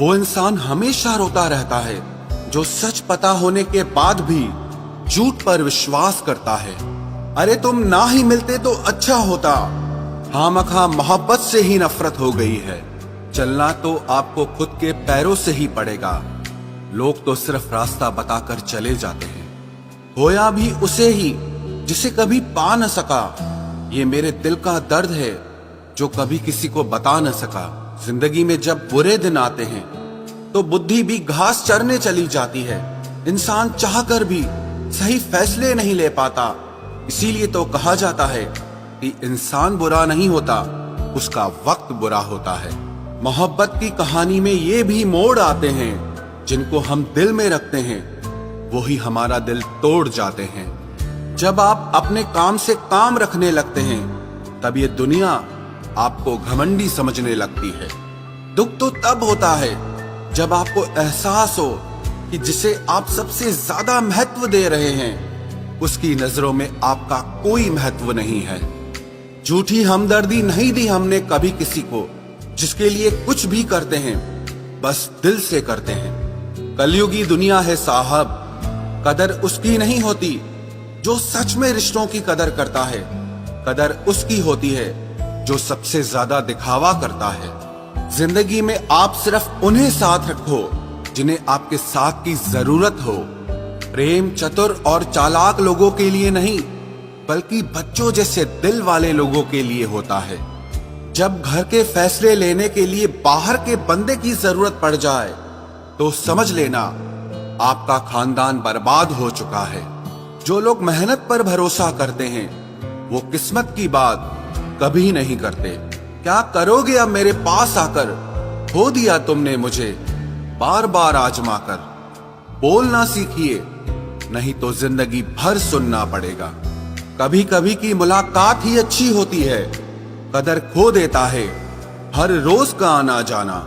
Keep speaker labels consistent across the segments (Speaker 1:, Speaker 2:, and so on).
Speaker 1: वो इंसान हमेशा रोता रहता है जो सच पता होने के बाद भी झूठ पर विश्वास करता है। अरे तुम ना ही मिलते तो अच्छा होता। खामखा मोहब्बत से ही नफरत हो गई है। चलना तो आपको खुद के पैरों से ही पड़ेगा। लोग तो सिर्फ रास्ता बताकर चले जाते हैं। होया भी उसे ही जिसे कभी पा न सका। ये मेरे दिल का दर्द है जो कभी किसी को बता न सका। जिंदगी में जब बुरे दिन आते हैं तो बुद्धि भी घास चरने चली जाती है। इंसान चाहकर भी सही फैसले नहीं ले पाता। इसीलिए तो कहा जाता है कि इंसान बुरा नहीं होता, उसका वक्त बुरा होता है। मोहब्बत की कहानी में ये भी मोड़ आते हैं जिनको हम दिल में रखते हैं वो ही हमारा दिल तोड़ जाते हैं। जब आप अपने काम से काम रखने लगते हैं तब ये दुनिया आपको घमंडी समझने लगती है। दुख तो तब होता है जब आपको एहसास हो कि जिसे आप सबसे ज्यादा महत्व दे रहे हैं उसकी नजरों में आपका कोई महत्व नहीं है। झूठी हमदर्दी नहीं दी हमने कभी किसी को, जिसके लिए कुछ भी करते हैं बस दिल से करते हैं। कलयुगी दुनिया है साहब, कदर उसकी नहीं होती जो सच में रिश्तों की कदर करता है। कदर उसकी होती है जो सबसे ज्यादा दिखावा करता है। जिंदगी में आप सिर्फ उन्हें साथ रखो जिन्हें आपके साथ की जरूरत हो। प्रेम चतुर और चालाक लोगों के लिए नहीं बल्कि बच्चों जैसे दिल वाले लोगों के लिए होता है। जब घर के फैसले लेने के लिए बाहर के बंदे की जरूरत पड़ जाए तो समझ लेना आपका खानदान बर्बाद हो चुका है। जो लोग मेहनत पर भरोसा करते हैं वो किस्मत की बात कभी नहीं करते। क्या करोगे अब मेरे पास आकर, खो दिया तुमने मुझे बार बार आजमा कर। बोलना सीखिए नहीं तो जिंदगी भर सुनना पड़ेगा। कभी कभी की मुलाकात ही अच्छी होती है, कदर खो देता है हर रोज का आना जाना।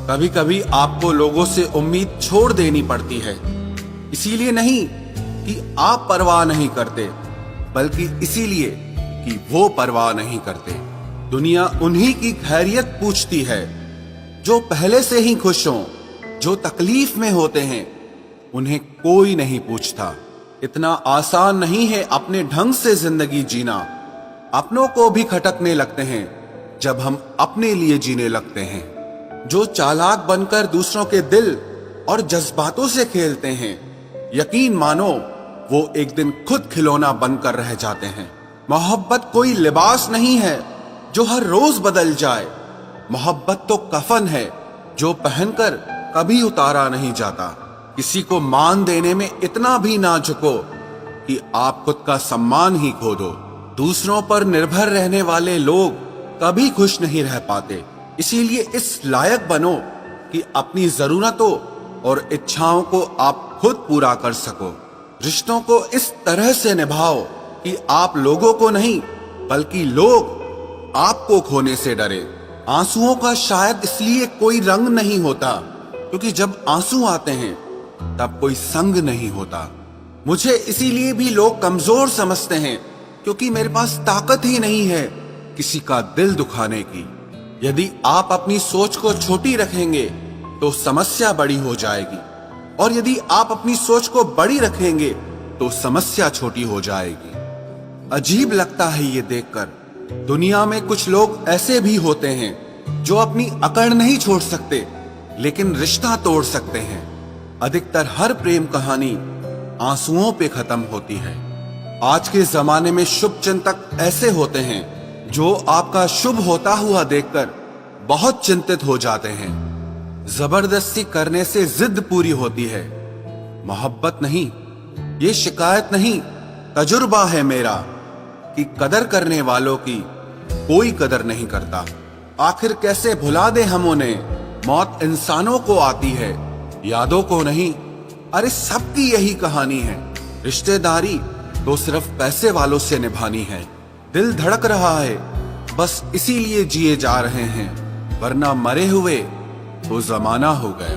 Speaker 1: कभी कभी आपको लोगों से उम्मीद छोड़ देनी पड़ती है, इसीलिए नहीं कि आप परवाह नहीं करते बल्कि इसीलिए कि वो परवाह नहीं करते। दुनिया उन्हीं की खैरियत पूछती है जो पहले से ही खुश हों। जो तकलीफ में होते हैं उन्हें कोई नहीं पूछता। इतना आसान नहीं है अपने ढंग से जिंदगी जीना। अपनों को भी खटकने लगते हैं जब हम अपने लिए जीने लगते हैं। जो चालाक बनकर दूसरों के दिल और जज्बातों से खेलते हैं, यकीन मानो वो एक दिन खुद खिलौना बनकर रह जाते हैं। मोहब्बत कोई लिबास नहीं है जो हर रोज बदल जाए। मोहब्बत तो कफन है जो पहनकर कभी उतारा नहीं जाता। किसी को मान देने में इतना भी ना झुको कि आप खुद का सम्मान ही खो दो। दूसरों पर निर्भर रहने वाले लोग कभी खुश नहीं रह पाते। इसीलिए इस लायक बनो कि अपनी जरूरतों और इच्छाओं को आप खुद पूरा कर सको। रिश्तों को इस तरह से निभाओ कि आप लोगों को नहीं बल्कि लोग आपको खोने से डरे। आंसुओं का शायद इसलिए कोई रंग नहीं होता क्योंकि जब आंसू आते हैं तब कोई संग नहीं होता। मुझे इसीलिए भी लोग कमजोर समझते हैं क्योंकि मेरे पास ताकत ही नहीं है किसी का दिल दुखाने की। यदि आप अपनी सोच को छोटी रखेंगे तो समस्या बड़ी हो जाएगी, और यदि आप अपनी सोच को बड़ी रखेंगे तो समस्या छोटी हो जाएगी। अजीब लगता है ये देखकर, दुनिया में कुछ लोग ऐसे भी होते हैं जो अपनी अकड़ नहीं छोड़ सकते लेकिन रिश्ता तोड़ सकते हैं। अधिकतर हर प्रेम कहानी आंसुओं पे खत्म होती है। आज के जमाने में शुभ चिंतक ऐसे होते हैं जो आपका शुभ होता हुआ देखकर बहुत चिंतित हो जाते हैं। जबरदस्ती करने से जिद पूरी होती है। मोहब्बत नहीं, ये शिकायत नहीं, तजुर्बा है मेरा कि कदर करने वालों की कोई कदर नहीं करता। आखिर कैसे भुला दे हम उन्हें, मौत इंसानों को आती है यादों को नहीं। अरे सबकी यही कहानी है, रिश्तेदारी तो सिर्फ पैसे वालों से निभानी है। दिल धड़क रहा है बस इसीलिए जिए जा रहे हैं, वरना मरे हुए तो जमाना हो गया।